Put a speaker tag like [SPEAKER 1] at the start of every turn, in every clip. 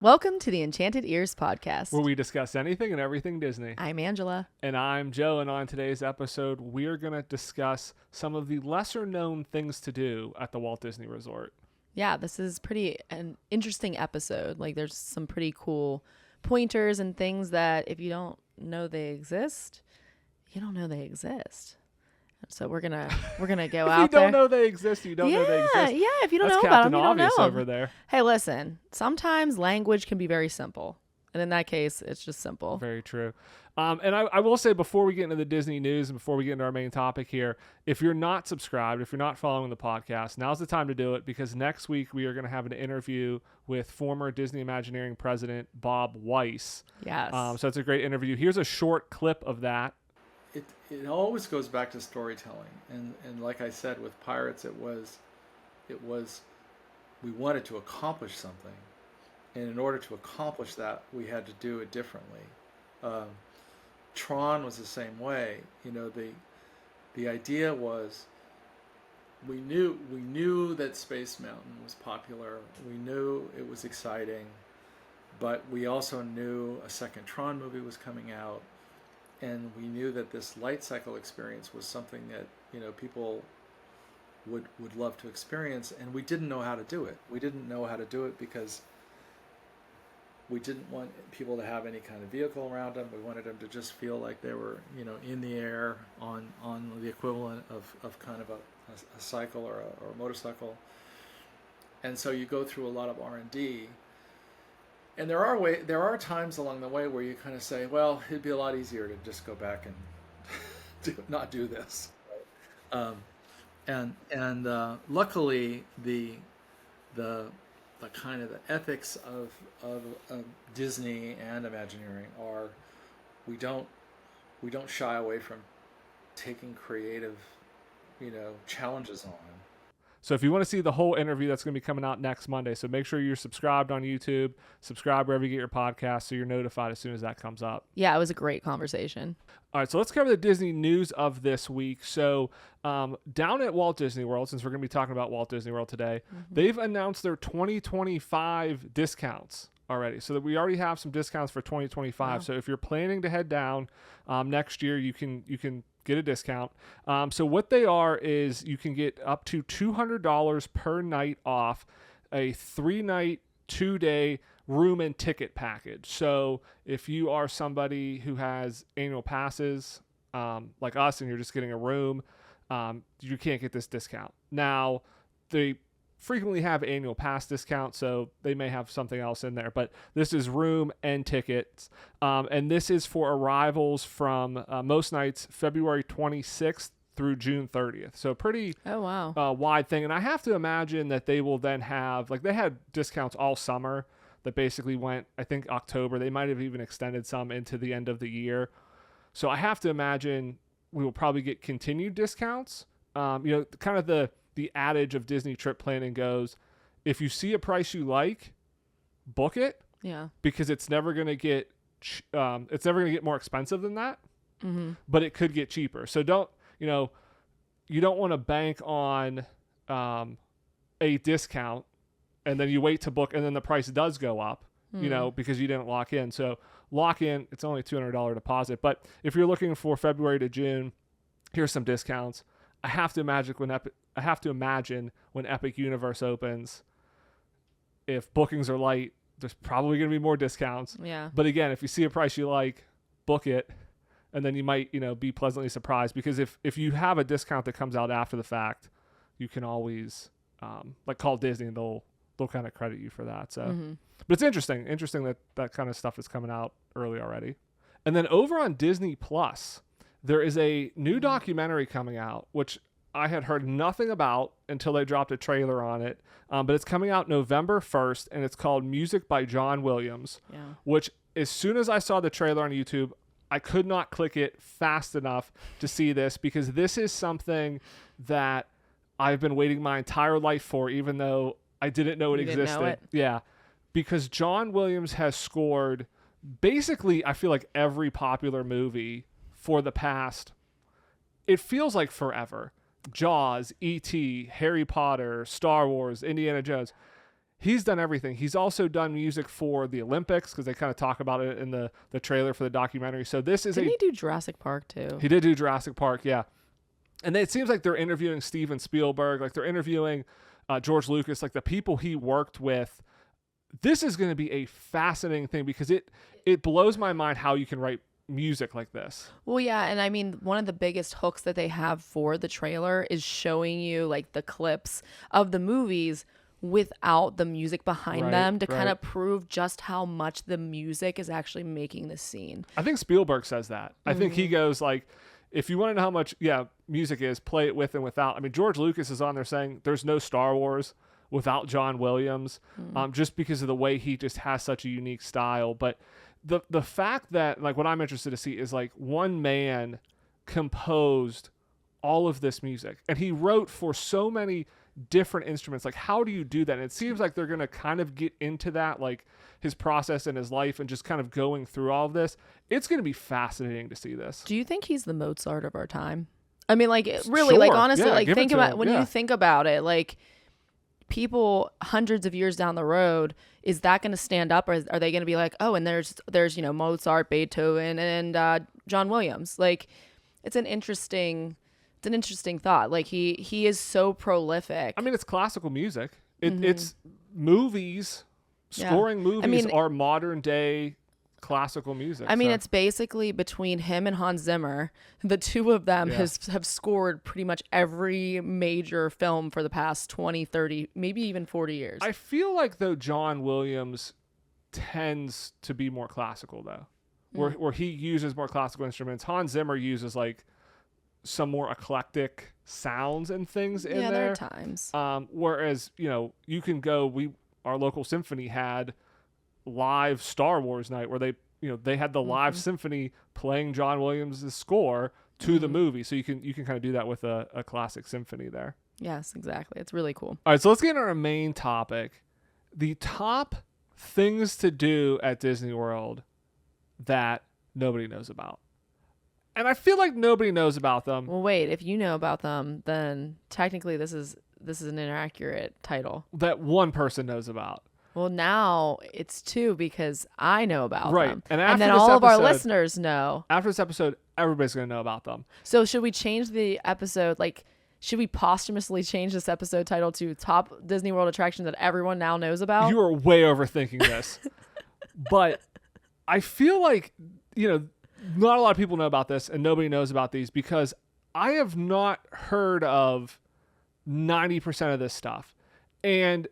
[SPEAKER 1] Welcome to the Enchanted Ears podcast,
[SPEAKER 2] where we discuss anything and everything Disney.
[SPEAKER 1] I'm Angela.
[SPEAKER 2] And I'm Joe, and on today's episode, we're going to discuss some of the lesser-known things to do at the Walt Disney Resort.
[SPEAKER 1] Yeah, this is an interesting episode. Like, there's some pretty cool pointers and things that if you don't know they exist, you don't know they exist. So we're gonna go
[SPEAKER 2] out there. If
[SPEAKER 1] you
[SPEAKER 2] don't know they exist, you don't know they exist.
[SPEAKER 1] Yeah, if you don't
[SPEAKER 2] That's
[SPEAKER 1] know
[SPEAKER 2] Captain
[SPEAKER 1] about them, you don't know
[SPEAKER 2] Obvious
[SPEAKER 1] them.
[SPEAKER 2] over there.
[SPEAKER 1] Hey, listen, sometimes language can be very simple. And in that case, it's just simple.
[SPEAKER 2] Very true. And I will say, before we get into the Disney news and before we get into our main topic here, if you're not subscribed, if you're not following the podcast, now's the time to do it, because next week we are going to have an interview with former Disney Imagineering president Bob Weiss.
[SPEAKER 1] Yes.
[SPEAKER 2] So it's a great interview. Here's a short clip of that.
[SPEAKER 3] It always goes back to storytelling, and like I said, with Pirates, it was we wanted to accomplish something, and in order to accomplish that, we had to do it differently. Tron was the same way. You know, the idea was we knew that Space Mountain was popular. We knew it was exciting, but we also knew a second Tron movie was coming out. And we knew that this light cycle experience was something that, you know, people would love to experience, and we didn't know how to do it. We didn't know how to do it because we didn't want people to have any kind of vehicle around them. We wanted them to just feel like they were, you know, in the air on the equivalent of kind of a cycle or a motorcycle. And so you go through a lot of R&D. And there are times along the way where you kind of say, well, it'd be a lot easier to just go back and not do this. And luckily the kind of the ethics of Disney and Imagineering are we don't shy away from taking creative, you know, challenges on.
[SPEAKER 2] So if you want to see the whole interview, that's going to be coming out next Monday. So make sure you're subscribed on YouTube, subscribe wherever you get your podcast, so you're notified as soon as that comes up.
[SPEAKER 1] Yeah, it was a great conversation.
[SPEAKER 2] All right, so let's cover the Disney news of this week. So down at Walt Disney World, since we're going to be talking about Walt Disney World today, they've announced their 2025 discounts already. So that we already have some discounts for 2025. Wow. So if you're planning to head down next year, you can get a discount. So what they are is you can get up to $200 per night off a 3-night, 2-day room and ticket package. So if you are somebody who has annual passes like us and you're just getting a room, you can't get this discount. Now, they frequently have annual pass discounts, so they may have something else in there, but this is room and tickets, and this is for arrivals from most nights February 26th through June 30th, so pretty wide thing. And I have to imagine that they will then have, like, they had discounts all summer that basically went, I think, October. They might have even extended some into the end of the year, so I have to imagine we will probably get continued discounts. You know, kind of the adage of Disney trip planning goes, if you see a price you like, book it.
[SPEAKER 1] Yeah. Because
[SPEAKER 2] it's never going to get more expensive than that. Mm-hmm. But it could get cheaper. So you don't want to bank on a discount and then you wait to book and then the price does go up, you know, because you didn't lock in. So lock in, it's only $200 deposit. But if you're looking for February to June, here's some discounts. I have to imagine when Epic Universe opens, if bookings are light, there's probably going to be more discounts.
[SPEAKER 1] Yeah.
[SPEAKER 2] But again, if you see a price you like, book it, and then you might, you know, be pleasantly surprised, because if you have a discount that comes out after the fact, you can always like call Disney and they'll kind of credit you for that. So, but it's interesting that kind of stuff is coming out early already. And then over on Disney Plus, there is a new documentary coming out, which I had heard nothing about until they dropped a trailer on it. But it's coming out November 1st, and it's called Music by John Williams, which as soon as I saw the trailer on YouTube, I could not click it fast enough to see this, because this is something that I've been waiting my entire life for, even though I didn't know it existed.
[SPEAKER 1] Didn't know it?
[SPEAKER 2] Yeah, because John Williams has scored basically, I feel like, every popular movie for the past, it feels like forever. Jaws, E.T., Harry Potter, Star Wars, Indiana Jones. He's done everything. He's also done music for the Olympics because they kind of talk about it in the trailer for the documentary. So this is
[SPEAKER 1] Didn't he do Jurassic Park too?
[SPEAKER 2] He did do Jurassic Park, yeah. And it seems like they're interviewing Steven Spielberg, like they're interviewing George Lucas, like the people he worked with. This is going to be a fascinating thing because it blows my mind how you can write music like this.
[SPEAKER 1] Well, yeah, and I mean, one of the biggest hooks that they have for the trailer is showing you like the clips of the movies without the music behind them to kind of prove just how much the music is actually making the scene.
[SPEAKER 2] I think Spielberg says that. I think he goes like, if you want to know how much music is, play it with and without. I mean, George Lucas is on there saying there's no Star Wars without John Williams, just because of the way he just has such a unique style. But the fact that, like, what I'm interested to see is like one man composed all of this music, and he wrote for so many different instruments. Like, how do you do that? And it seems like they're going to kind of get into that, like his process and his life and just kind of going through all of this. It's going to be fascinating to see this.
[SPEAKER 1] Do you think he's the Mozart of our time? I mean, like, really, like, honestly, like, think about when you think about it, like, people hundreds of years down the road, is that going to stand up, or are they going to be like, oh, and there's Mozart, Beethoven, and John Williams? Like, it's an interesting thought. Like, he is so prolific.
[SPEAKER 2] I mean, it's classical music. It's movies. Scoring movies are modern day classical music.
[SPEAKER 1] I mean, it's basically between him and Hans Zimmer, the two of them have scored pretty much every major film for the past 20, 30, maybe even 40 years.
[SPEAKER 2] I feel like, though, John Williams tends to be more classical, though, where he uses more classical instruments. Hans Zimmer uses like some more eclectic sounds and things in there.
[SPEAKER 1] Yeah, there are times.
[SPEAKER 2] Whereas, you can go, our local symphony had live Star Wars night where they had the live symphony playing John Williams' score to the movie. So you can kind of do that with a classic symphony there.
[SPEAKER 1] Yes, exactly. It's really cool.
[SPEAKER 2] All right, so let's get into our main topic. The top things to do at Disney World that nobody knows about. And I feel like nobody knows about them.
[SPEAKER 1] Well, wait, if you know about them, then technically this is an inaccurate title.
[SPEAKER 2] That one person knows about.
[SPEAKER 1] Well, now it's two because I know about them.
[SPEAKER 2] And
[SPEAKER 1] then all of our listeners know.
[SPEAKER 2] After this episode, everybody's going to know about them.
[SPEAKER 1] So should we change the episode? Like, should we posthumously change this episode title to Top Disney World Attraction that everyone now knows about?
[SPEAKER 2] You are way overthinking this. But I feel like, not a lot of people know about this, and nobody knows about these because I have not heard of 90% of this stuff. And,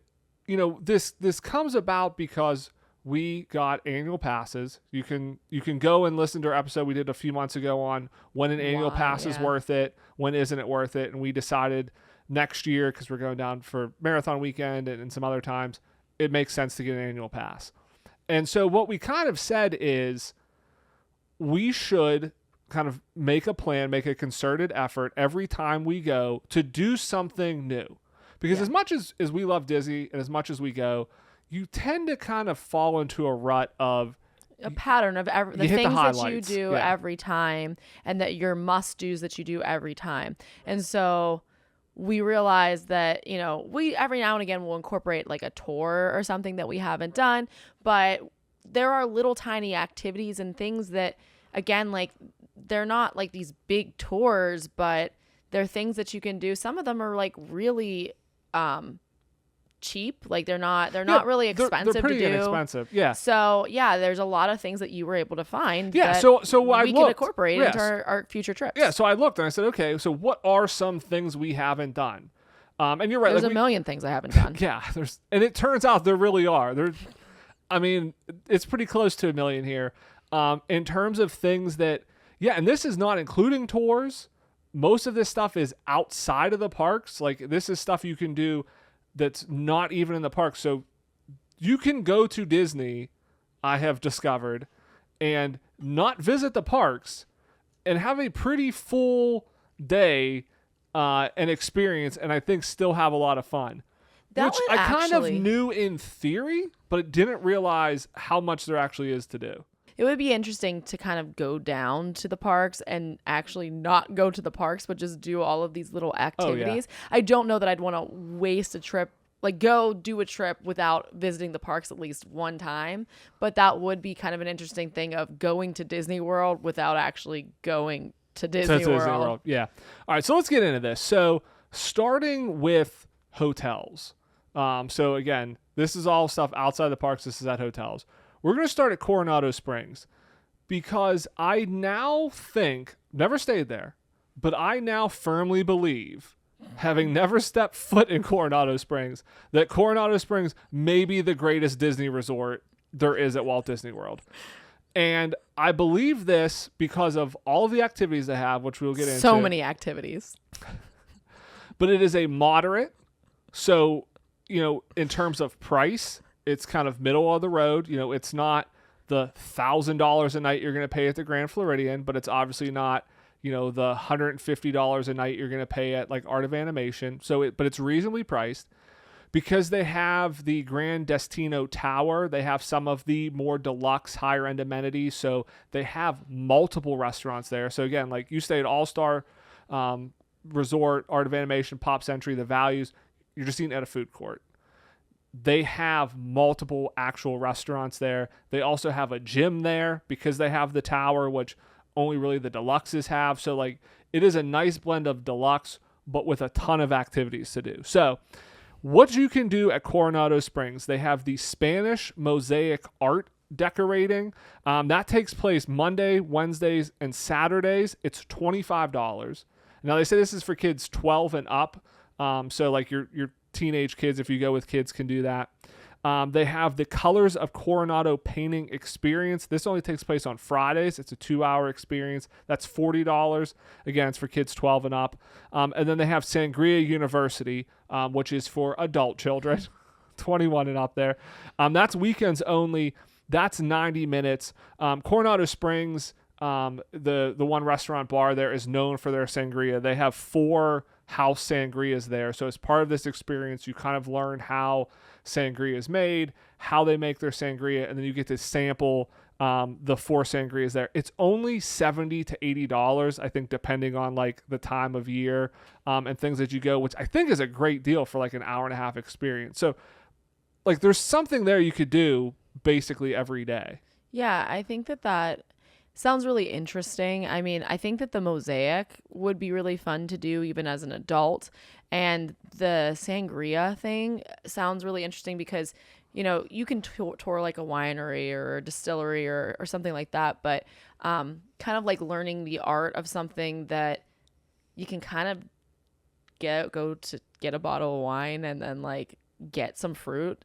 [SPEAKER 2] this comes about because we got annual passes. You can go and listen to our episode we did a few months ago on when an annual pass is worth it, when isn't it worth it. And we decided next year, because we're going down for marathon weekend and some other times, it makes sense to get an annual pass. And so what we kind of said is we should kind of make a plan, make a concerted effort every time we go to do something new. Because as much as we love Disney and as much as we go, you tend to kind of fall into a rut of
[SPEAKER 1] a pattern of the things that you do every time, and that your must-dos that you do every time. And so we realized that, we every now and again will incorporate like a tour or something that we haven't done, but there are little tiny activities and things that, again, like, they're not like these big tours, but they're things that you can do. Some of them are like really cheap. Like, they're not really expensive
[SPEAKER 2] they're pretty
[SPEAKER 1] to do.
[SPEAKER 2] Inexpensive. Yeah.
[SPEAKER 1] So there's a lot of things that you were able to find.
[SPEAKER 2] Yeah.
[SPEAKER 1] That
[SPEAKER 2] so
[SPEAKER 1] we can incorporate into our future trips.
[SPEAKER 2] Yeah. So I looked and I said, okay, so what are some things we haven't done? And you're right.
[SPEAKER 1] There's a million things I haven't done.
[SPEAKER 2] Yeah. And it turns out there really are. It's pretty close to 1 million here. In terms of things that, and this is not including tours. Most of this stuff is outside of the parks. Like, this is stuff you can do that's not even in the parks. So you can go to Disney, I have discovered, and not visit the parks and have a pretty full day and experience, and I think still have a lot of fun. Which I kind of knew in theory, but didn't realize how much there actually is to do.
[SPEAKER 1] It would be interesting to kind of go down to the parks and actually not go to the parks, but just do all of these little activities.
[SPEAKER 2] Oh, yeah.
[SPEAKER 1] I don't know that I'd want to waste a trip like go do a trip without visiting the parks at least one time, but that would be kind of an interesting thing of going to Disney World without actually going to Disney World.
[SPEAKER 2] Yeah. All right, so let's get into this. So starting with hotels. So again, this is all stuff outside the parks. This is at hotels. We're going to start at Coronado Springs because I now think, never stayed there, but I now firmly believe, having never stepped foot in Coronado Springs, that Coronado Springs may be the greatest Disney resort there is at Walt Disney World. And I believe this because of all of the activities they have, which we'll get into.
[SPEAKER 1] So many activities.
[SPEAKER 2] But it is a moderate. So, in terms of price, it's kind of middle of the road. It's not the $1,000 a night you're going to pay at the Grand Floridian, but it's obviously not the $150 a night you're going to pay at like Art of Animation. But it's reasonably priced because they have the Grand Destino Tower. They have some of the more deluxe higher end amenities. So they have multiple restaurants there. So again, like you stay at All-Star Resort, Art of Animation, Pop Century, the values, you're just eating at a food court. They have multiple actual restaurants there. They also have a gym there because they have the tower, which only really the deluxes have. So like it is a nice blend of deluxe, but with a ton of activities to do. So what you can do at Coronado Springs, they have the Spanish mosaic art decorating. That takes place Monday, Wednesdays, and Saturdays. It's $25. Now they say this is for kids 12 and up. So like your teenage kids, if you go with kids, can do that. They have the Colors of Coronado painting experience. This only takes place on Fridays. It's a 2-hour experience. That's $40. Again, it's for kids 12 and up. And then they have Sangria University, which is for adult children, 21 and up there. That's weekends only. That's 90 minutes. Coronado Springs, the one restaurant bar there is known for their sangria. They have 4 house sangrias there. So as part of this experience, you kind of learn how sangria is made, how they make their sangria, and then you get to sample the 4 sangrias there. It's only $70 to $80, I think, depending on like the time of year and things that you go, which I think is a great deal for like an hour and a half experience. So like there's something there you could do basically every day.
[SPEAKER 1] Yeah, I think that sounds really interesting. I mean, I think that the mosaic would be really fun to do even as an adult. And the sangria thing sounds really interesting because, you can tour like a winery or a distillery or something like that. But kind of like learning the art of something that you can kind of go to get a bottle of wine and then like get some fruit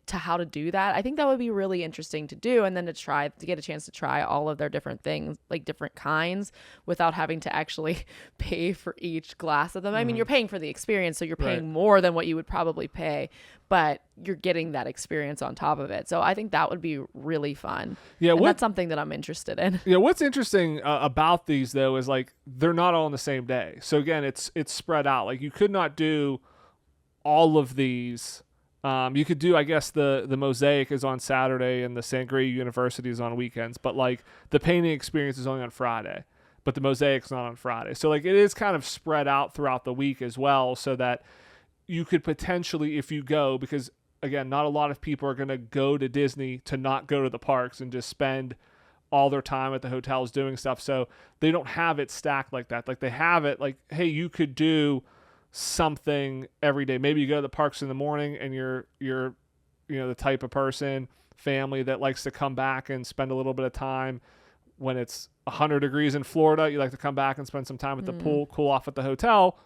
[SPEAKER 1] to how to do that. I think that would be really interesting to do, and then to get a chance to try all of their different things, like different kinds, without having to actually pay for each glass of them. I mean, you're paying for the experience, so you're paying more than what you would probably pay, but you're getting that experience on top of it. So I think that would be really fun. Yeah, and that's something that I'm interested in.
[SPEAKER 2] Yeah, what's interesting about these though is like they're not all on the same day. So again, it's spread out. Like you could not do all of these. You could do, I guess, the mosaic is on Saturday and the Sangria University is on weekends, but like the painting experience is only on Friday, but the mosaic's not on Friday. So like it is kind of spread out throughout the week as well, so that you could potentially, if you go, because again, not a lot of people are going to go to Disney to not go to the parks and just spend all their time at the hotels doing stuff. So they don't have it stacked like that. Like they have it like, hey, you could do something every day. Maybe you go to the parks in the morning and you're the type of family that likes to come back and spend a little bit of time when it's 100 degrees in Florida. You like to come back and spend some time at the pool, cool off at the hotel.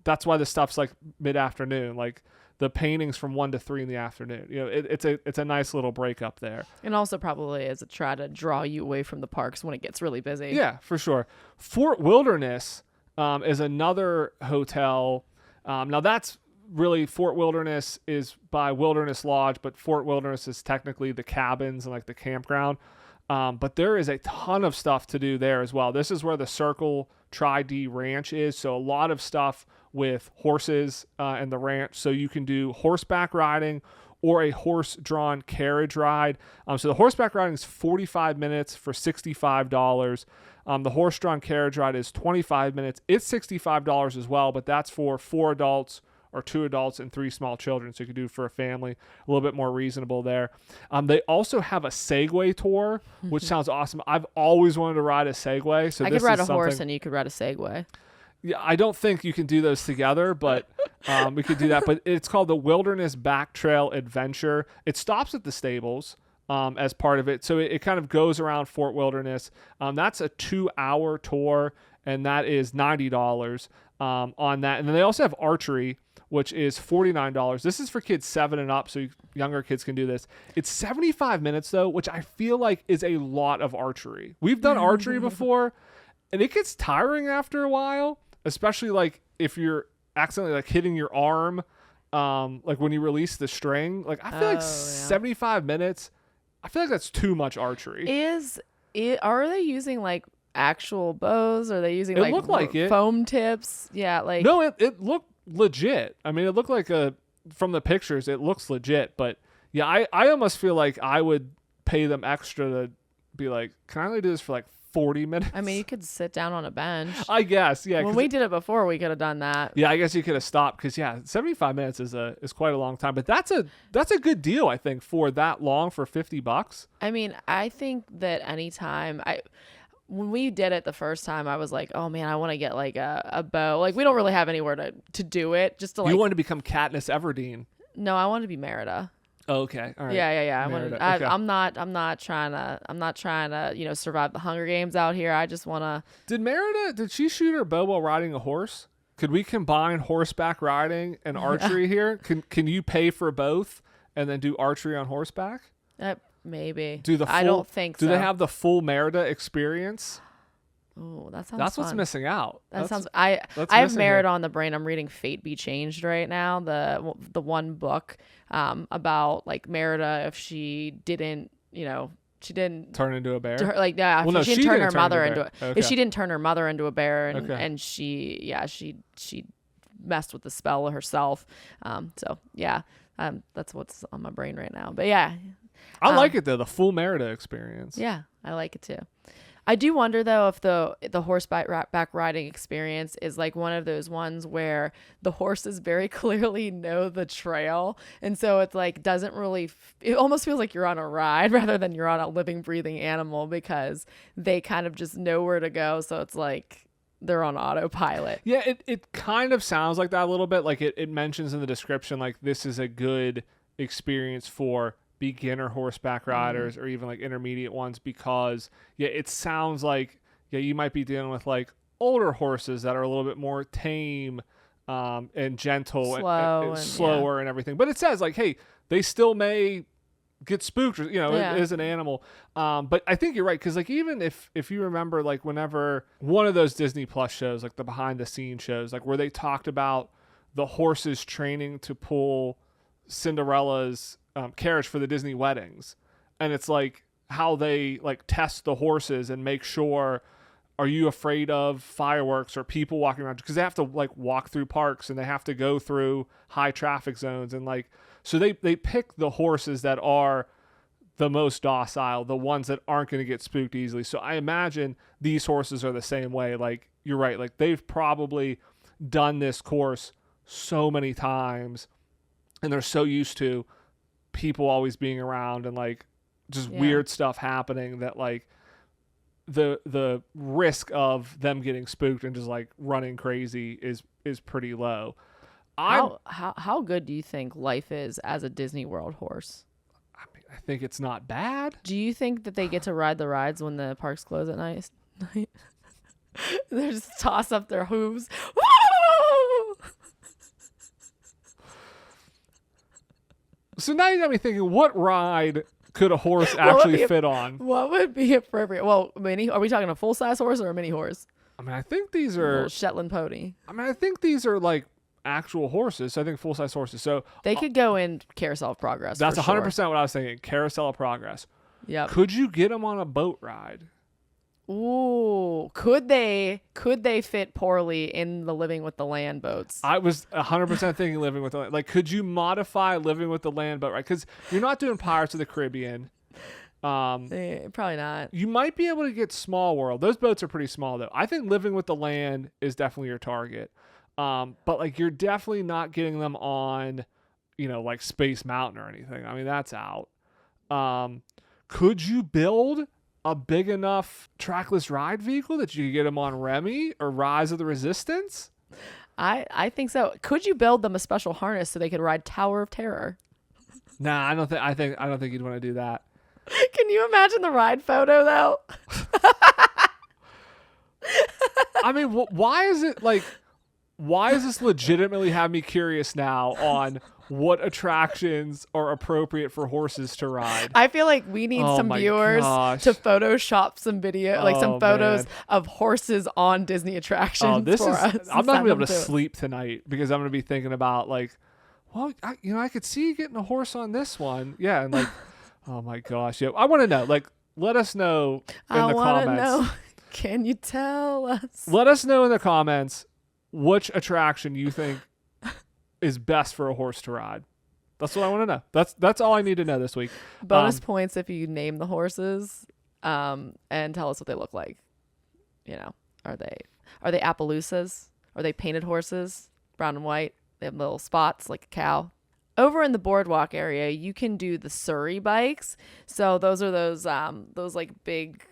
[SPEAKER 2] That's why the stuff's like mid-afternoon. Like the paintings from 1 to 3 in the afternoon. It's a nice little break up there. And
[SPEAKER 1] also probably as a try to draw you away from the parks when it gets really busy.
[SPEAKER 2] Yeah, for sure. Fort Wilderness is another hotel. Now that's really, Fort Wilderness is by Wilderness Lodge, but Fort Wilderness is technically the cabins and like the campground. But there is a ton of stuff to do there as well. This is where the Circle Tri-D Ranch is. So a lot of stuff with horses and the ranch. So you can do horseback riding or a horse-drawn carriage ride. So the horseback riding is 45 minutes for $65. The horse-drawn carriage ride is 25 minutes. It's $65 as well, but that's for 4 adults or 2 adults and 3 small children. So you could do for a family, a little bit more reasonable there. They also have a Segway tour, which sounds awesome. I've always wanted to ride a Segway. So
[SPEAKER 1] I
[SPEAKER 2] this
[SPEAKER 1] could ride
[SPEAKER 2] is
[SPEAKER 1] a horse
[SPEAKER 2] something-
[SPEAKER 1] and you could ride a Segway.
[SPEAKER 2] Yeah, I don't think you can do those together, but we could do that. But it's called the Wilderness Back Trail Adventure. It stops at the stables as part of it. So it kind of goes around Fort Wilderness. That's a 2-hour tour, and that is $90 on that. And then they also have archery, which is $49. This is for kids 7 and up, so younger kids can do this. It's 75 minutes, though, which I feel like is a lot of archery. We've done archery before, and it gets tiring after a while. Especially like if you're accidentally like hitting your arm, like when you release the string. Like I feel like 75 minutes. I feel like that's too much archery.
[SPEAKER 1] Are they using like actual bows? Are they using
[SPEAKER 2] It looked like it.
[SPEAKER 1] foam tips? Yeah, like
[SPEAKER 2] No, it looked legit. I mean, it looked like from the pictures, it looks legit. But yeah, I almost feel like I would pay them extra to be like, can I only do this for like 40 minutes?
[SPEAKER 1] I mean, you could sit down on a bench.
[SPEAKER 2] I guess, yeah.
[SPEAKER 1] When we did it before, we could have done that.
[SPEAKER 2] Yeah, I guess you could have stopped because 75 minutes is quite a long time. But that's a good deal, I think, for that long for $50.
[SPEAKER 1] I mean, I think that anytime when we did it the first time, I was like, oh man, I want to get like a bow. Like we don't really have anywhere to do it. Just to like.
[SPEAKER 2] You wanted to become Katniss Everdeen.
[SPEAKER 1] No, I wanted to be Merida.
[SPEAKER 2] Oh, okay. All right.
[SPEAKER 1] Yeah.
[SPEAKER 2] Okay.
[SPEAKER 1] I'm not trying to, survive the Hunger Games out here. I just want to.
[SPEAKER 2] Did she shoot her bow while riding a horse? Could we combine horseback riding and archery here? Can you pay for both and then do archery on horseback?
[SPEAKER 1] Maybe.
[SPEAKER 2] I
[SPEAKER 1] don't think so.
[SPEAKER 2] Do they have the full Merida experience?
[SPEAKER 1] Oh, that sounds.
[SPEAKER 2] That's
[SPEAKER 1] fun.
[SPEAKER 2] what's missing out.
[SPEAKER 1] I have Merida on the brain. I'm reading Fate Be Changed right now. The one book about like Merida if she didn't
[SPEAKER 2] turn into a bear.
[SPEAKER 1] She didn't turn her mother into
[SPEAKER 2] okay.
[SPEAKER 1] if she didn't turn her mother into a bear and
[SPEAKER 2] Okay.
[SPEAKER 1] and she messed with the spell herself. That's what's on my brain right now. But yeah,
[SPEAKER 2] I like it though, the full Merida experience.
[SPEAKER 1] yeah, I like it too. I do wonder though if the horseback riding experience is like one of those ones where the horses very clearly know the trail, and so it's like doesn't really. It almost feels like you're on a ride rather than you're on a living, breathing animal because they kind of just know where to go. So it's like they're on autopilot.
[SPEAKER 2] Yeah, it kind of sounds like that a little bit. Like it mentions in the description like this is a good experience for beginner horseback riders or even like intermediate ones because it sounds like you might be dealing with like older horses that are a little bit more tame and gentle and slower and everything, but it says like, hey, they still may get spooked or it is an animal, but I think you're right because like even if you remember like whenever one of those Disney Plus shows like the behind the scenes shows like where they talked about the horses training to pull Cinderella's carriage for the Disney weddings, and it's like how they like test the horses and make sure, are you afraid of fireworks or people walking around, because they have to like walk through parks and they have to go through high traffic zones, and like so they pick the horses that are the most docile, the ones that aren't going to get spooked easily. So I imagine these horses are the same way. Like you're right, like they've probably done this course so many times and they're so used to people always being around and like just weird stuff happening that like the risk of them getting spooked and just like running crazy is pretty low.
[SPEAKER 1] How good do you think life is as a Disney World horse?
[SPEAKER 2] I think it's not bad.
[SPEAKER 1] Do you think that they get to ride the rides when the parks close at night? They just toss up their hooves.
[SPEAKER 2] So now you got me thinking, what ride could a horse actually fit on?
[SPEAKER 1] What would be appropriate? Well, mini. Are we talking a full-size horse or a mini horse?
[SPEAKER 2] I mean, I think these are
[SPEAKER 1] Shetland pony.
[SPEAKER 2] I mean, I think these are like actual horses. So I think full-size horses. So
[SPEAKER 1] they could go in Carousel of Progress.
[SPEAKER 2] That's 100% what I was thinking. Carousel of Progress.
[SPEAKER 1] Yeah.
[SPEAKER 2] Could you get them on a boat ride?
[SPEAKER 1] Ooh, could they fit poorly in the Living with the Land boats?
[SPEAKER 2] I was 100% thinking Living with the Land. Like, could you modify Living with the Land boat, right? Because you're not doing Pirates of the Caribbean.
[SPEAKER 1] Probably not.
[SPEAKER 2] You might be able to get Small World. Those boats are pretty small, though. I think Living with the Land is definitely your target. But like you're definitely not getting them on, like Space Mountain or anything. I mean, that's out. Could you build a big enough trackless ride vehicle that you could get them on Remy or Rise of the Resistance?
[SPEAKER 1] I think so. Could you build them a special harness so they could ride Tower of Terror?
[SPEAKER 2] Nah, I don't think you'd want to do that.
[SPEAKER 1] Can you imagine the ride photo though?
[SPEAKER 2] I mean, why is this legitimately have me curious now on what attractions are appropriate for horses to ride?
[SPEAKER 1] I feel like we need some viewers to Photoshop some video, like some photos of horses on Disney attractions for us.
[SPEAKER 2] I'm not gonna be able to sleep tonight because I'm gonna be thinking about like, well, I could see you getting a horse on this one, yeah, and like, oh my gosh, yeah, I want to know. Like, let us know in the comments.
[SPEAKER 1] Know. Can you tell us?
[SPEAKER 2] Let us know in the comments which attraction you think is best for a horse to ride. That's what I want to know. That's all I need to know this week.
[SPEAKER 1] Bonus points if you name the horses, and tell us what they look like. Are they Appaloosas? Are they painted horses, brown and white? They have little spots like a cow. Over in the Boardwalk area, you can do the Surrey bikes. So those are those like big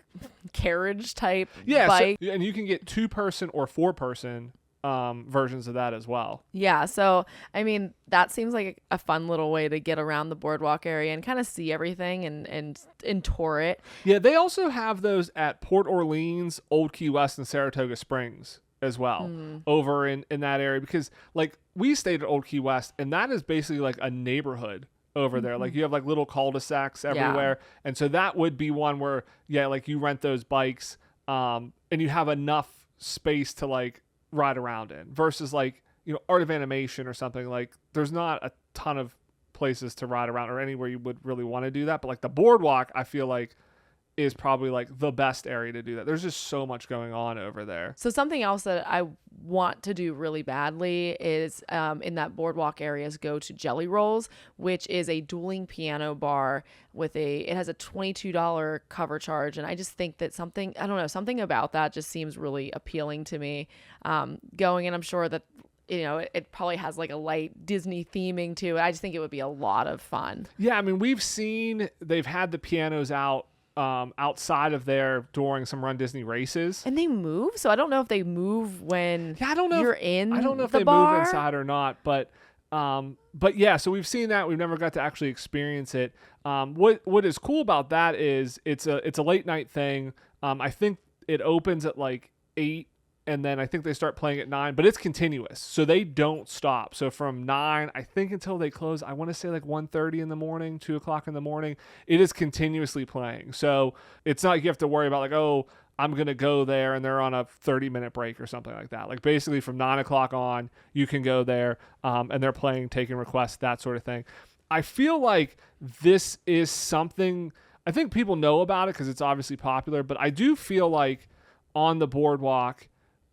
[SPEAKER 1] carriage type bike.
[SPEAKER 2] So, and you can get 2-person or 4-person versions of that as well.
[SPEAKER 1] Yeah, so I mean that seems like a fun little way to get around the Boardwalk area and kind of see everything and tour it.
[SPEAKER 2] Yeah, they also have those at Port Orleans, Old Key West, and Saratoga Springs as well over in that area, because like we stayed at Old Key West and that is basically like a neighborhood over there. Like you have like little cul-de-sacs everywhere. Yeah. And so that would be one where, like you rent those bikes and you have enough space to like ride around in versus like, Art of Animation or something. Like there's not a ton of places to ride around or anywhere you would really want to do that. But like the Boardwalk, I feel like is probably like the best area to do that. There's just so much going on over there.
[SPEAKER 1] So something else that I want to do really badly is in that Boardwalk area is go to Jelly Rolls, which is a dueling piano bar it has a $22 cover charge. And I just think that something about that just seems really appealing to me. Going, and I'm sure that it probably has like a light Disney theming to it. I just think it would be a lot of fun.
[SPEAKER 2] Yeah, I mean, they've had the pianos out outside of there during some Run Disney races,
[SPEAKER 1] and they move. So I don't know if they move when
[SPEAKER 2] I don't know
[SPEAKER 1] you're in.
[SPEAKER 2] I don't know if
[SPEAKER 1] the
[SPEAKER 2] they
[SPEAKER 1] bar.
[SPEAKER 2] move inside or not, but yeah. So we've seen that. We've never got to actually experience it. What is cool about that is it's a late night thing. I think it opens at like 8. And then I think they start playing at 9, but it's continuous. So they don't stop. So from 9, I think until they close, I want to say like 1:30 in the morning, 2 o'clock in the morning, it is continuously playing. So it's not like you have to worry about like, oh, I'm going to go there and they're on a 30-minute break or something like that. Like basically from 9 o'clock on, you can go there and they're playing, taking requests, that sort of thing. I feel like this is something, I think people know about it because it's obviously popular, but I do feel like on the Boardwalk,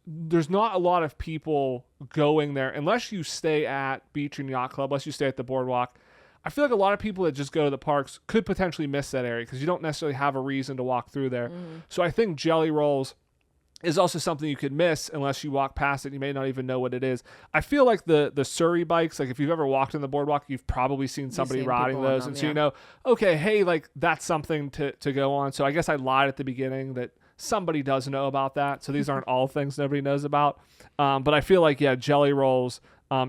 [SPEAKER 2] there's not a lot of people going there unless you stay at Beach and Yacht Club, unless you stay at the Boardwalk. I feel like a lot of people that just go to the parks could potentially miss that area because you don't necessarily have a reason to walk through there. So I think Jelly Rolls is also something you could miss unless you walk past it. You may not even know what it is. I feel like the Surrey bikes, like if you've ever walked in the Boardwalk, you've probably seen somebody riding those. And so okay, hey, like that's something to go on. So I guess I lied at the beginning that somebody does know about that. So these aren't all things nobody knows about. But I feel like, Jelly Rolls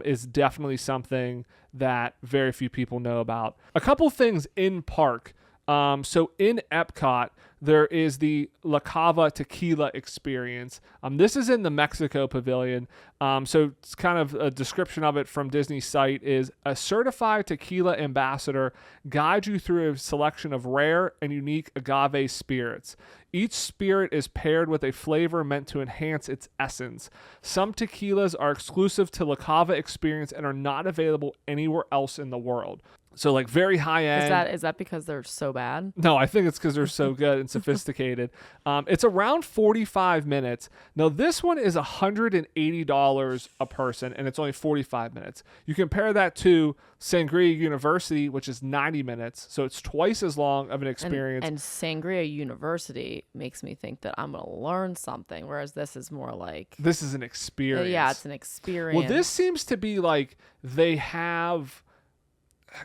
[SPEAKER 2] is definitely something that very few people know about. A couple things in park. So in Epcot, there is the La Cava Tequila experience. This is in the Mexico Pavilion. So it's kind of a description of it from Disney's site is a certified tequila ambassador guides you through a selection of rare and unique agave spirits. Each spirit is paired with a flavor meant to enhance its essence. Some tequilas are exclusive to La Cava experience and are not available anywhere else in the world. So like very high end.
[SPEAKER 1] Is that because they're so bad?
[SPEAKER 2] No, I think it's because they're so good and sophisticated. It's around 45 minutes. Now, this one is $180 a person, and it's only 45 minutes. You compare that to Sangria University, which is 90 minutes, so it's twice as long of an experience.
[SPEAKER 1] And Sangria University makes me think that I'm going to learn something, whereas this is more like...
[SPEAKER 2] This is an experience.
[SPEAKER 1] Yeah, it's an experience.
[SPEAKER 2] Well, this seems to be like they have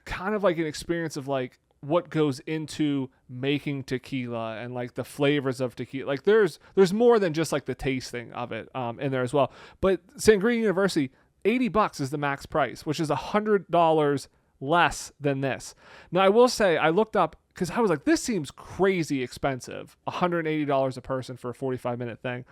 [SPEAKER 2] kind of like an experience of like what goes into making tequila and like the flavors of tequila. Like there's more than just like the tasting of it in there as well. But Sangria University, $80 is the max price, which is $100 less than this. Now I will say I looked up because I was like, this seems crazy expensive, $180 a person for a 45-minute thing.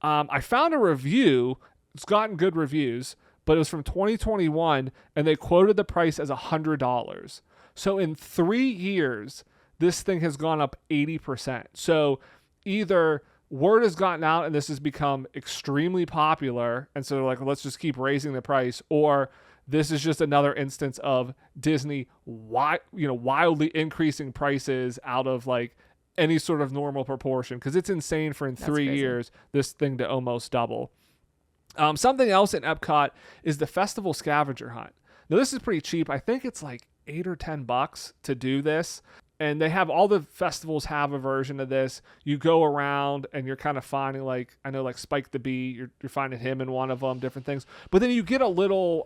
[SPEAKER 2] I found a review. It's gotten good reviews, but it was from 2021, and they quoted the price as $100. So in 3 years, this thing has gone up 80%. So either word has gotten out and this has become extremely popular, and so they're like, let's just keep raising the price, or this is just another instance of Disney wildly increasing prices out of like any sort of normal proportion, because it's insane for in 3 years this thing to almost double. Something else in Epcot is the festival scavenger hunt. Now this is pretty cheap. I think it's like $8 or $10 to do this. And they have all the festivals have a version of this. You go around and you're kind of finding like, I know like Spike the Bee, you're finding him in one of them, different things. But then you get a little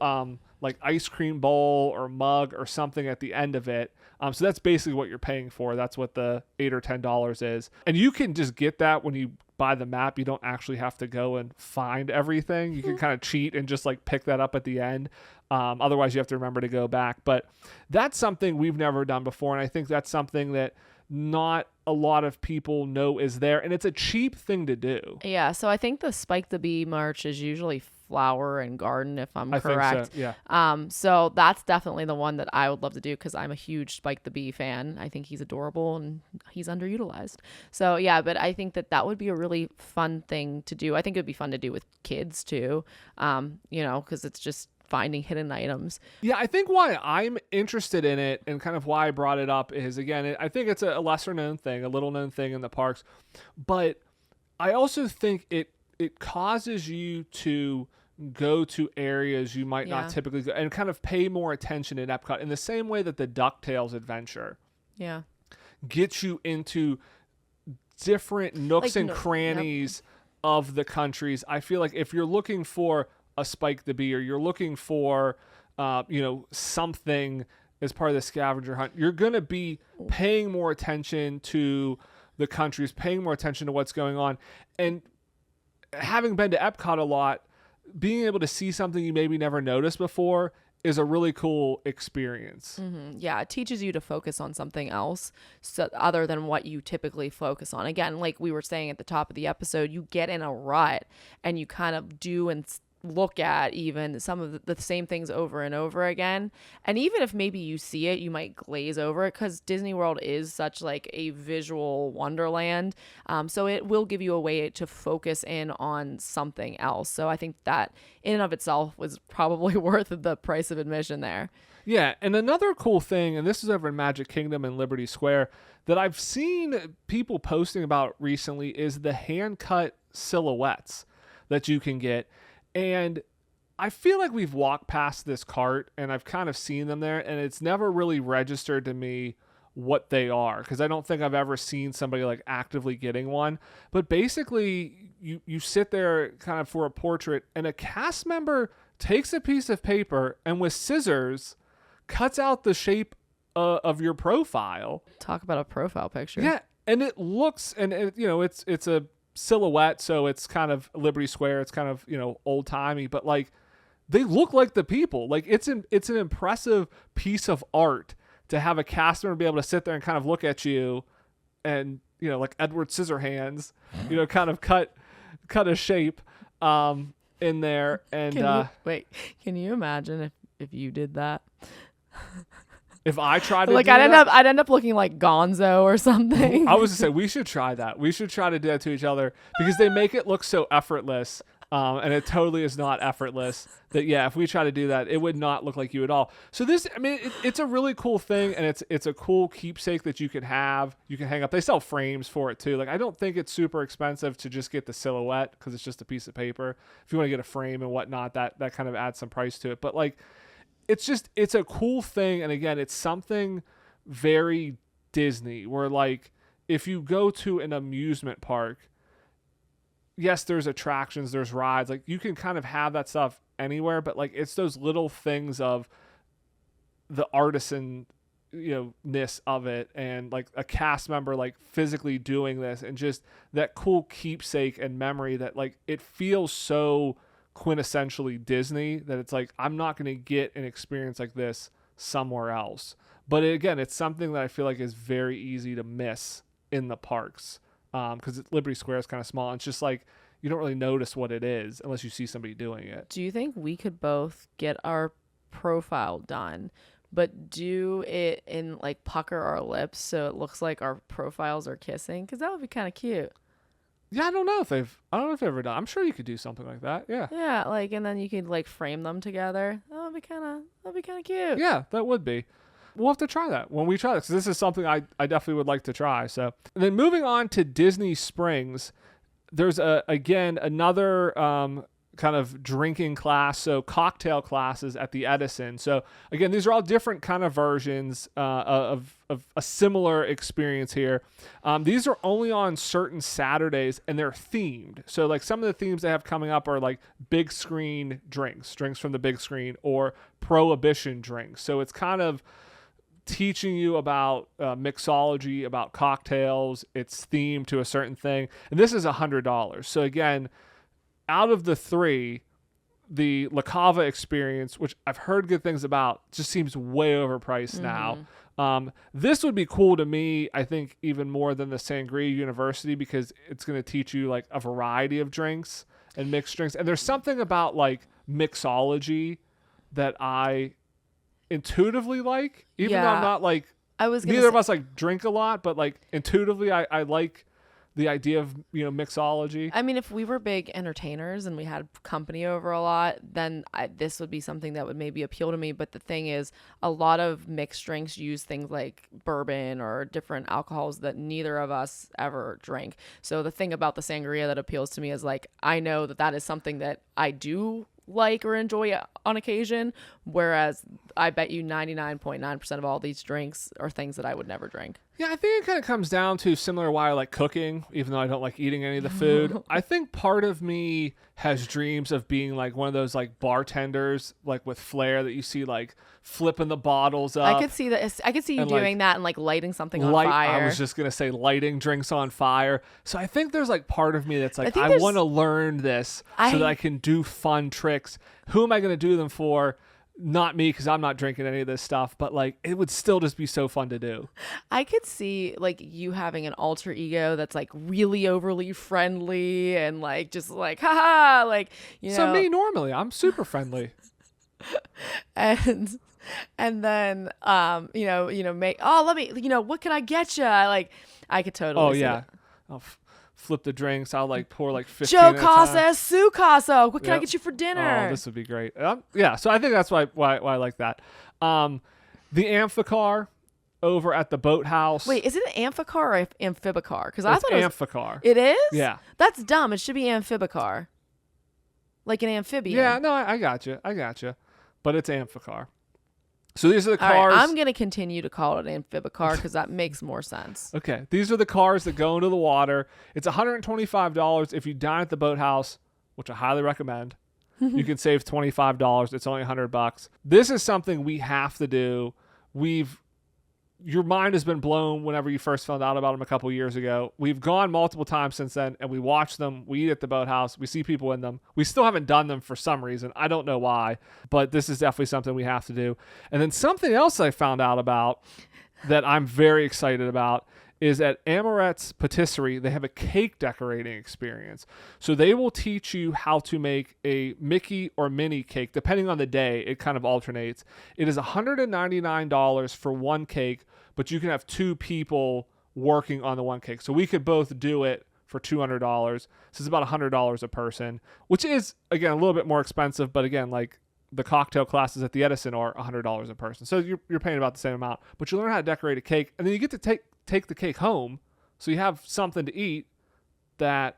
[SPEAKER 2] like ice cream bowl or mug or something at the end of it. So that's basically what you're paying for. That's what the $8 or $10 is. And you can just get that when you buy the map. You don't actually have to go and find everything. You can kind of cheat and just like pick that up at the end. Otherwise you have to remember to go back. But that's something we've never done before. And I think that's something that not a lot of people know is there. And it's a cheap thing to do.
[SPEAKER 1] Yeah. So I think the Spike the Bee merch is usually flower and garden, if I'm correct.
[SPEAKER 2] Think so, yeah.
[SPEAKER 1] So that's definitely the one that I would love to do, because I'm a huge Spike the Bee fan. I think he's adorable and he's underutilized. So yeah, but I think that would be a really fun thing to do. I think it would be fun to do with kids too, because it's just finding hidden items.
[SPEAKER 2] Yeah, I think why I'm interested in it and kind of why I brought it up is, again, I think it's a lesser known thing, a little known thing in the parks, but I also think it causes you to go to areas you might not typically go and kind of pay more attention at Epcot in the same way that the DuckTales adventure gets you into different nooks and crannies of the countries. I feel like if you're looking for a Spike the Bee, or you're looking for something as part of the scavenger hunt, you're going to be paying more attention to the countries, paying more attention to what's going on. And having been to Epcot a lot, being able to see something you maybe never noticed before is a really cool experience.
[SPEAKER 1] Mm-hmm. Yeah, it teaches you to focus on something else other than what you typically focus on. Again, like we were saying at the top of the episode, you get in a rut and you kind of do and look at even some of the same things over and over again. And even if maybe you see it, you might glaze over it, because Disney World is such like a visual wonderland. So it will give you a way to focus in on something else. So I think that in and of itself was probably worth the price of admission there.
[SPEAKER 2] Yeah, and another cool thing, and this is over in Magic Kingdom and Liberty Square, that I've seen people posting about recently is the hand-cut silhouettes that you can get. And I feel like we've walked past this cart and I've kind of seen them there, and it's never really registered to me what they are, because I don't think I've ever seen somebody like actively getting one. But basically you sit there kind of for a portrait, and a cast member takes a piece of paper and with scissors cuts out the shape of your profile.
[SPEAKER 1] Talk about a profile picture.
[SPEAKER 2] Yeah, and it looks, and it's a silhouette, so it's kind of Liberty Square, it's kind of old timey, but like they look like the people. Like it's an impressive piece of art to have a cast member be able to sit there and kind of look at you and like Edward Scissorhands kind of cut a shape in there. And
[SPEAKER 1] can you imagine if you did that?
[SPEAKER 2] If I tried to
[SPEAKER 1] like, I'd end up looking like Gonzo or something.
[SPEAKER 2] I was to say we should try that. We should try to do that to each other, because they make it look so effortless. And it totally is not effortless. That if we try to do that, it would not look like you at all. So this, I mean, it's a really cool thing, and it's a cool keepsake that you can have. You can hang up. They sell frames for it too. Like, I don't think it's super expensive to just get the silhouette because it's just a piece of paper. If you want to get a frame and whatnot, that kind of adds some price to it. But like, it's a cool thing, and again, it's something very Disney, where like if you go to an amusement park, yes, there's attractions, there's rides, like you can kind of have that stuff anywhere, but like it's those little things of the artisan, ness of it, and like a cast member like physically doing this, and just that cool keepsake and memory that like it feels so quintessentially Disney that it's like I'm not going to get an experience like this somewhere else. But again, it's something that I feel like is very easy to miss in the parks, because Liberty Square is kind of small. And it's just like you don't really notice what it is unless you see somebody doing it.
[SPEAKER 1] Do you think we could both get our profile done, but do it in like pucker our lips so it looks like our profiles are kissing? Because that would be kind of cute.
[SPEAKER 2] Yeah, I don't know if they've ever done. I'm sure you could do something like that. Yeah.
[SPEAKER 1] Yeah, like, and then you could like frame them together. That'd be kind of cute.
[SPEAKER 2] Yeah, that would be. We'll have to try that when we try this. This is something I definitely would like to try. So, and then moving on to Disney Springs, there's again another kind of drinking class, so cocktail classes at the Edison. So again, these are all different kind of versions of a similar experience here. These are only on certain Saturdays, and they're themed. So like some of the themes they have coming up are like big screen drinks from the big screen, or prohibition drinks. So it's kind of teaching you about mixology, about cocktails. It's themed to a certain thing, and this is $100. So again, out of the three, the La Cava experience, which I've heard good things about, just seems way overpriced now. This would be cool to me, I think, even more than the Sangria University, because it's going to teach you like a variety of drinks and mixed drinks. And there's something about like mixology that I intuitively like, even though I'm not like, neither of us like drink a lot, but like intuitively I like the idea of mixology.
[SPEAKER 1] I mean, if we were big entertainers and we had company over a lot, then this would be something that would maybe appeal to me. But the thing is, a lot of mixed drinks use things like bourbon or different alcohols that neither of us ever drink. So the thing about the sangria that appeals to me is like, I know that is something that I do like or enjoy on occasion, whereas I bet you 99.9% of all these drinks are things that I would never drink.
[SPEAKER 2] Yeah, I think it kind of comes down to similar why I like cooking, even though I don't like eating any of the food. I think part of me has dreams of being like one of those like bartenders, like with flair, that you see like flipping the bottles up.
[SPEAKER 1] I could see that. I could see you doing that and like lighting something on fire.
[SPEAKER 2] I was just gonna say lighting drinks on fire. So I think there's like part of me that's like, I want to learn this so that I can do fun tricks. Who am I gonna do them for? Not me, because I'm not drinking any of this stuff, but like it would still just be so fun to do.
[SPEAKER 1] I could see like you having an alter ego that's like really overly friendly and like just like haha, like
[SPEAKER 2] So me normally, I'm super friendly.
[SPEAKER 1] and then make let me what can I get you? Like I could totally.
[SPEAKER 2] Oh yeah. I'll flip the drinks. I'll like pour like 15
[SPEAKER 1] Joe Casa, Sue Casa. What can I get you for dinner?
[SPEAKER 2] Oh, this would be great. Yeah, so I think that's why I like that. The Amphicar over at the boathouse.
[SPEAKER 1] Wait, is it an Amphicar or Amphibicar? Because I thought
[SPEAKER 2] it was Amphicar.
[SPEAKER 1] It is?
[SPEAKER 2] Yeah.
[SPEAKER 1] That's dumb. It should be Amphibicar. Like an amphibian.
[SPEAKER 2] Yeah, no, I got you. But it's Amphicar. So these are the cars.
[SPEAKER 1] All right, I'm going to continue to call it an Amphibicar because that makes more sense.
[SPEAKER 2] Okay. These are the cars that go into the water. It's $125 if you dine at the boathouse, which I highly recommend. You can save $25. It's only $100. This is something we have to do. Your mind has been blown whenever you first found out about them a couple years ago. We've gone multiple times since then, and we watch them. We eat at the boathouse. We see people in them. We still haven't done them for some reason. I don't know why, but this is definitely something we have to do. And then something else I found out about that I'm very excited about is at Amorette's Patisserie, they have a cake decorating experience. So they will teach you how to make a Mickey or Minnie cake. Depending on the day, it kind of alternates. It is $199 for one cake, but you can have two people working on the one cake. So we could both do it for $200. So it's about $100 a person, which is, again, a little bit more expensive. But again, like the cocktail classes at the Edison are $100 a person. So you're paying about the same amount. But you learn how to decorate a cake, and then you get to take the cake home. So you have something to eat that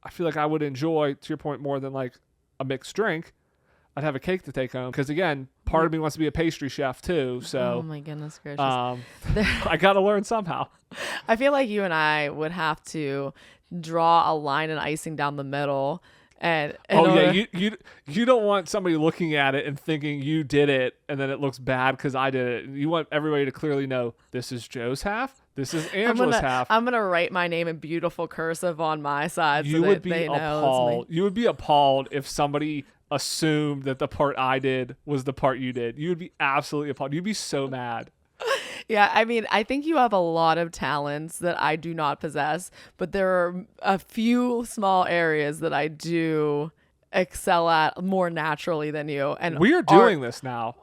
[SPEAKER 2] I feel like I would enjoy, to your point, more than like a mixed drink. I'd have a cake to take home because, again, part of me wants to be a pastry chef too. So,
[SPEAKER 1] oh my goodness gracious,
[SPEAKER 2] I got to learn somehow.
[SPEAKER 1] I feel like you and I would have to draw a line and icing down the middle. And
[SPEAKER 2] you don't want somebody looking at it and thinking you did it and then it looks bad because I did it. You want everybody to clearly know this is Joe's half, this is Angela's half.
[SPEAKER 1] I'm gonna write my name in beautiful cursive on my side.
[SPEAKER 2] You would be appalled. You would be appalled if somebody assumed that the part I did was the part you did. You would be absolutely appalled. You'd be so mad.
[SPEAKER 1] Yeah, I mean, I think you have a lot of talents that I do not possess, but there are a few small areas that I do excel at more naturally than you. And
[SPEAKER 2] we are doing this now.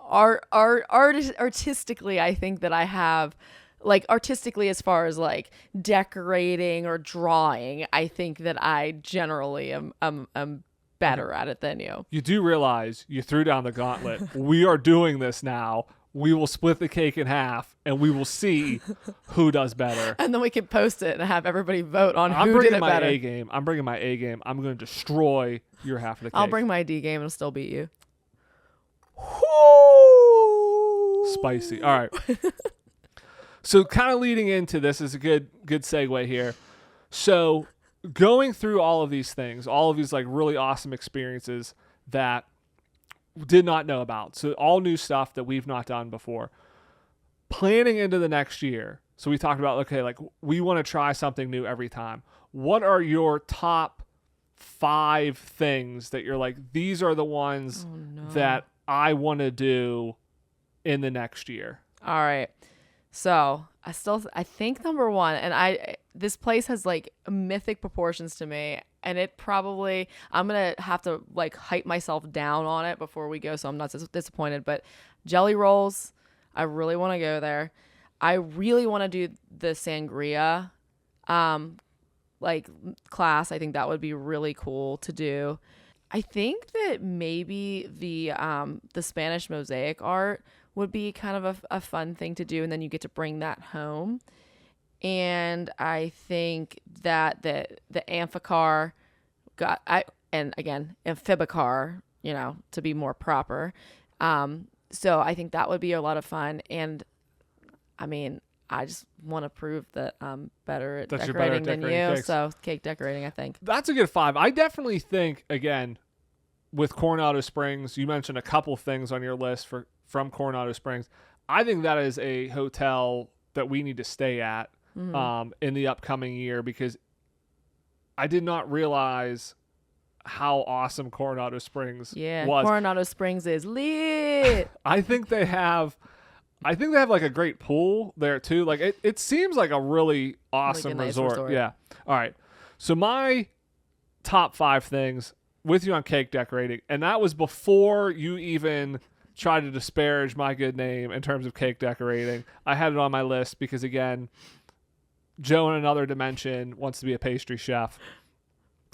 [SPEAKER 1] Artistically, I think that I have, like, artistically as far as like decorating or drawing, I think that I generally am better at it than you.
[SPEAKER 2] You do realize you threw down the gauntlet. We are doing this now. We will split the cake in half, and we will see who does better.
[SPEAKER 1] And then we can post it and have everybody vote on who did it better.
[SPEAKER 2] I'm bringing my A game. I'm going to destroy your half of the cake.
[SPEAKER 1] I'll bring my D game and still beat you.
[SPEAKER 2] Spicy. All right. So kind of leading into this is a good segue here. So going through all of these things, all of these like really awesome experiences that did not know about. So all new stuff that we've not done before. Planning into the next year. So we talked about, okay, like we want to try something new every time. What are your top 5 things that you're like, these are the ones that I want to do in the next year?
[SPEAKER 1] All right. So I think number 1, and this place has like mythic proportions to me, and it probably, I'm going to have to like hype myself down on it before we go, so I'm not disappointed, but jelly rolls, I really want to go there. I really want to do the Sangria like class. I think that would be really cool to do. I think that maybe the Spanish mosaic art would be kind of a fun thing to do, and then you get to bring that home. And I think that the amphicar and again, amphibicar, to be more proper. So I think that would be a lot of fun. And I mean, I just want to prove that I'm better at decorating than you. Cakes. So cake decorating, I think.
[SPEAKER 2] That's a good 5. I definitely think, again, with Coronado Springs, you mentioned a couple things on your list from Coronado Springs. I think that is a hotel that we need to stay at in the upcoming year, because I did not realize how awesome Coronado Springs was.
[SPEAKER 1] Coronado Springs is lit.
[SPEAKER 2] I think they have like a great pool there too. Like it seems like a really awesome
[SPEAKER 1] nice
[SPEAKER 2] resort. Yeah. All right. So my top 5 things with you on cake decorating, and that was before you even tried to disparage my good name in terms of cake decorating. I had it on my list because, again, Joe in another dimension wants to be a pastry chef.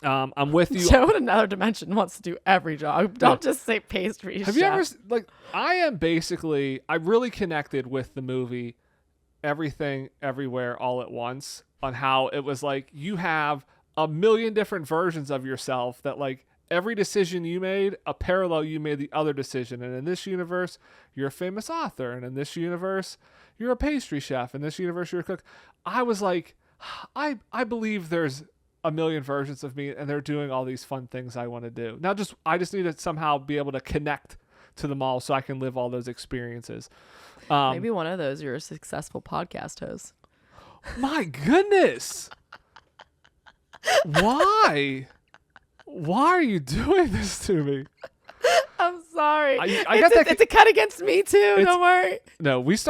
[SPEAKER 2] I'm with you.
[SPEAKER 1] Joe in another dimension wants to do every job. Don't just say pastry chef.
[SPEAKER 2] Have you ever, like, I really connected with the movie Everything, Everywhere, All at Once, on how it was like you have a million different versions of yourself that, like, every decision you made, a parallel you made the other decision. And in this universe, you're a famous author. And in this universe, you're a pastry chef. In this universe, you're a cook. I was like, I believe there's a million versions of me, and they're doing all these fun things I want to do. Now, I just need to somehow be able to connect to them all so I can live all those experiences.
[SPEAKER 1] Maybe one of those, you're a successful podcast host.
[SPEAKER 2] My goodness. Why? Why are you doing this to me?
[SPEAKER 1] I'm sorry.
[SPEAKER 2] It's
[SPEAKER 1] a cut against me too. Don't worry.
[SPEAKER 2] No, it's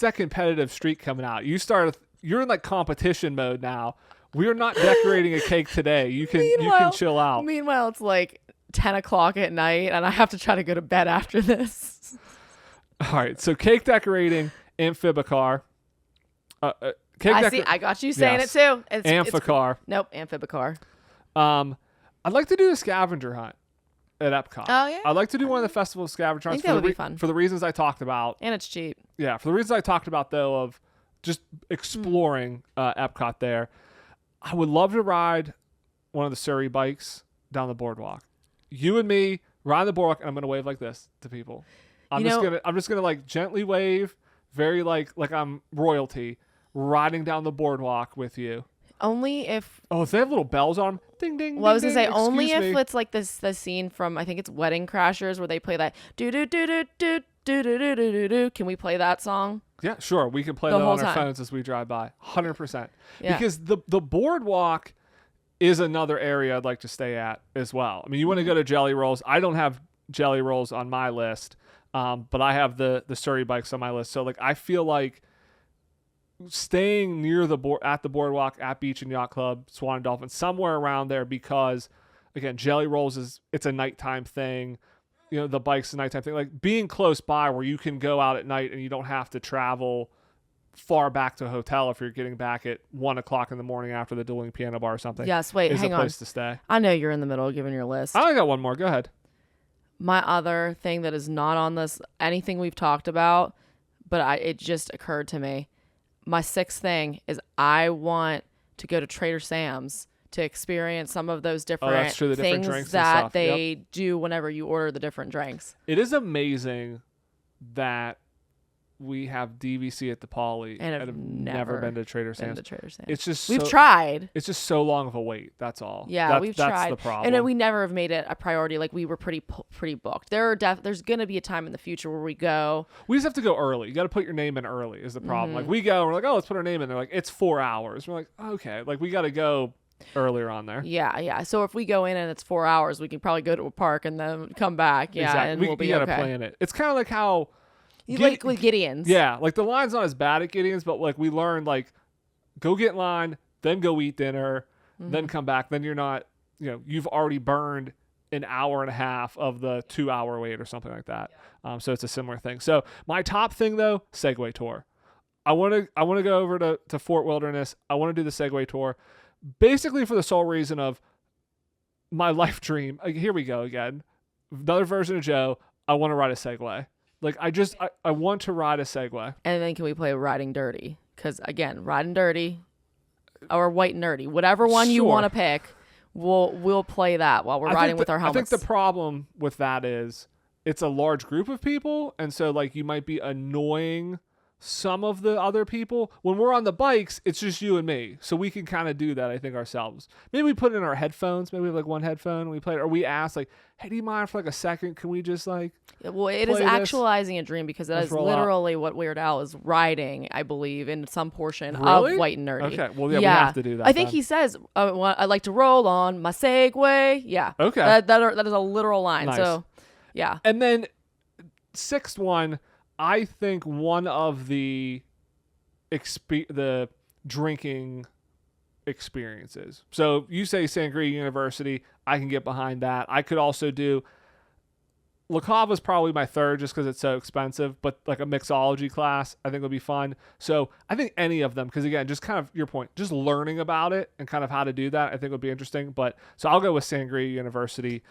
[SPEAKER 2] that competitive streak coming out. You're in like competition mode now. We are not decorating a cake today. You can chill out.
[SPEAKER 1] Meanwhile, it's like 10 o'clock at night, and I have to try to go to bed after this.
[SPEAKER 2] All right. So cake decorating, amphibicar.
[SPEAKER 1] I got you saying
[SPEAKER 2] Yes.
[SPEAKER 1] it too.
[SPEAKER 2] Amphicar.
[SPEAKER 1] Nope, Amphibicar.
[SPEAKER 2] I'd like to do a scavenger hunt at Epcot.
[SPEAKER 1] Oh, yeah?
[SPEAKER 2] I'd like to do one of the festival scavenger hunts
[SPEAKER 1] think that would be fun.
[SPEAKER 2] for the reasons I talked about.
[SPEAKER 1] And it's cheap.
[SPEAKER 2] Yeah, for the reasons I talked about, though, of just exploring Epcot there. I would love to ride one of the Surrey bikes down the boardwalk. You and me ride the boardwalk, and I'm going to wave like this to people. I'm just gonna like gently wave, very like I'm royalty, riding down the boardwalk with you.
[SPEAKER 1] Only if...
[SPEAKER 2] Oh, if they have little bells on them, ding, ding,
[SPEAKER 1] Well, I was
[SPEAKER 2] ding,
[SPEAKER 1] going to say,
[SPEAKER 2] ding,
[SPEAKER 1] only
[SPEAKER 2] excuse
[SPEAKER 1] if
[SPEAKER 2] me.
[SPEAKER 1] it's like the scene from, I think it's Wedding Crashers, where they play that do-do-do-do-do-do-do-do-do-do. Can we play that song?
[SPEAKER 2] Yeah, sure. We can play
[SPEAKER 1] The
[SPEAKER 2] that
[SPEAKER 1] whole
[SPEAKER 2] on our
[SPEAKER 1] time.
[SPEAKER 2] phones as we drive by. 100%.
[SPEAKER 1] Yeah.
[SPEAKER 2] Because the boardwalk is another area I'd like to stay at as well. I mean, you want to go to Jelly Rolls. I don't have Jelly Rolls on my list, but I have the Surrey bikes on my list. So, like, I feel like staying near at the boardwalk, at Beach and Yacht Club, Swan and Dolphin, somewhere around there, because, again, Jelly Rolls it's a nighttime thing. You know, the bike's a nighttime thing. Like, being close by where you can go out at night and you don't have to travel far back to a hotel if you're getting back at 1 o'clock in the morning after the dueling piano bar or something.
[SPEAKER 1] Yes, wait,
[SPEAKER 2] is
[SPEAKER 1] hang
[SPEAKER 2] a
[SPEAKER 1] on.
[SPEAKER 2] place to stay.
[SPEAKER 1] I know you're in the middle of giving your list.
[SPEAKER 2] I only got one more. Go ahead.
[SPEAKER 1] My other thing that is not on this, anything we've talked about, but it just occurred to me. My sixth thing is I want to go to Trader Sam's to experience some of those different,
[SPEAKER 2] that's true, the different
[SPEAKER 1] things
[SPEAKER 2] drinks and
[SPEAKER 1] that
[SPEAKER 2] stuff.
[SPEAKER 1] they do whenever you order the different drinks.
[SPEAKER 2] It is amazing that we have DVC at the Poly
[SPEAKER 1] And
[SPEAKER 2] have never been to Trader Sam's. It's just
[SPEAKER 1] We've tried.
[SPEAKER 2] It's just so long of a wait. That's all.
[SPEAKER 1] Yeah, we've tried.
[SPEAKER 2] That's the problem.
[SPEAKER 1] And we never have made it a priority. Like, we were pretty booked. There's going to be a time in the future where we go.
[SPEAKER 2] We just have to go early. You got to put your name in early is the problem. Like, we go, we're like, oh, let's put our name in. They're like, it's 4 hours. We're like, okay. Like, we got to go earlier on there.
[SPEAKER 1] Yeah. So if we go in and it's 4 hours, we can probably go to a park and then come back. Yeah,
[SPEAKER 2] exactly.
[SPEAKER 1] and we'll be
[SPEAKER 2] you got to
[SPEAKER 1] okay.
[SPEAKER 2] plan it. It's kind of like how...
[SPEAKER 1] Like with Gideon's.
[SPEAKER 2] Yeah, like the line's not as bad at Gideon's, but like we learned, like, go get in line, then go eat dinner, then come back. Then you're not, you've already burned an hour and a half of the 2 hour wait or something like that. So it's a similar thing. So my top thing though, Segway tour. I want to go over to Fort Wilderness. I want to do the Segway tour, basically for the sole reason of my life dream. Here we go again, another version of Joe. I want to ride a Segway. Like, I want to ride a Segway.
[SPEAKER 1] And then can we play Riding Dirty? Because, again, Riding Dirty or White and Nerdy, whatever one you want to pick, we'll play that while we're riding with our helmets.
[SPEAKER 2] I think the problem with that is it's a large group of people, and so, like, you might be annoying some of the other people. When we're on the bikes, it's just you and me, so we can kind of do that, I think, ourselves. Maybe we put it in our headphones. Maybe we have like one headphone and we play it, or we ask like, hey, do you mind for like a second? Can we just like
[SPEAKER 1] well, it is actualizing a dream, because that is literally what Weird Al is riding, I believe, in some portion of White and Nerdy.
[SPEAKER 2] Okay, well, yeah, we have to do that.
[SPEAKER 1] I think he says, I like to roll on my Segway. Yeah.
[SPEAKER 2] Okay.
[SPEAKER 1] That is a literal line.
[SPEAKER 2] Nice.
[SPEAKER 1] So, yeah.
[SPEAKER 2] And then sixth one, I think one of the drinking experiences. So you say Sangria University, I can get behind that. I could also do La Cava's probably my third just because it's so expensive, but like a mixology class I think would be fun. So I think any of them, because again, just kind of your point, just learning about it and kind of how to do that I think would be interesting. But so I'll go with Sangria University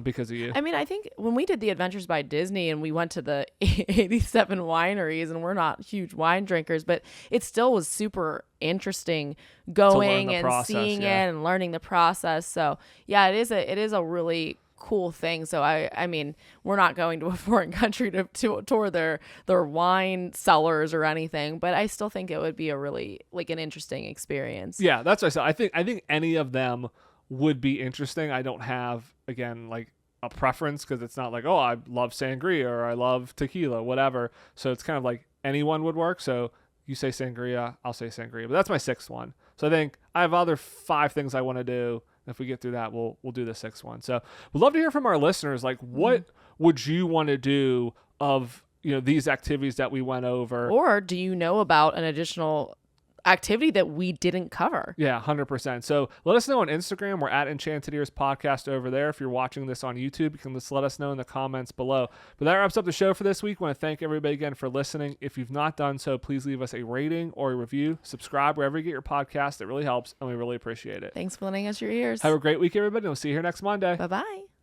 [SPEAKER 2] because of you.
[SPEAKER 1] I mean, I think when we did the Adventures by Disney and we went to the 87 wineries, and we're not huge wine drinkers, but it still was super interesting going and seeing it and learning the process. So yeah, it is a really cool thing. So I mean, we're not going to a foreign country to tour their wine cellars or anything, but I still think it would be a really like an interesting experience.
[SPEAKER 2] Yeah, that's what I said. I think any of them would be interesting. I don't have, again, like a preference, because it's not like, oh, I love sangria or I love tequila, whatever. So it's kind of like anyone would work. So you say sangria, I'll say sangria. But that's my sixth one. So I think I have other 5 things I want to do. If we get through that, we'll do the 6th one. So we'd love to hear from our listeners. Like, what would you want to do of these activities that we went over?
[SPEAKER 1] Or do you know about an additional activity that we didn't cover.
[SPEAKER 2] Yeah, 100%. So let us know on Instagram. We're at Enchanted Ears Podcast over there. If you're watching this on YouTube, you can just let us know in the comments below. But that wraps up the show for this week. I want to thank everybody again for listening. If you've not done so, please leave us a rating or a review. Subscribe wherever you get your podcast. It really helps, and we really appreciate it.
[SPEAKER 1] Thanks for lending us your ears.
[SPEAKER 2] Have a great week, everybody. We'll see you here next Monday.
[SPEAKER 1] Bye-bye.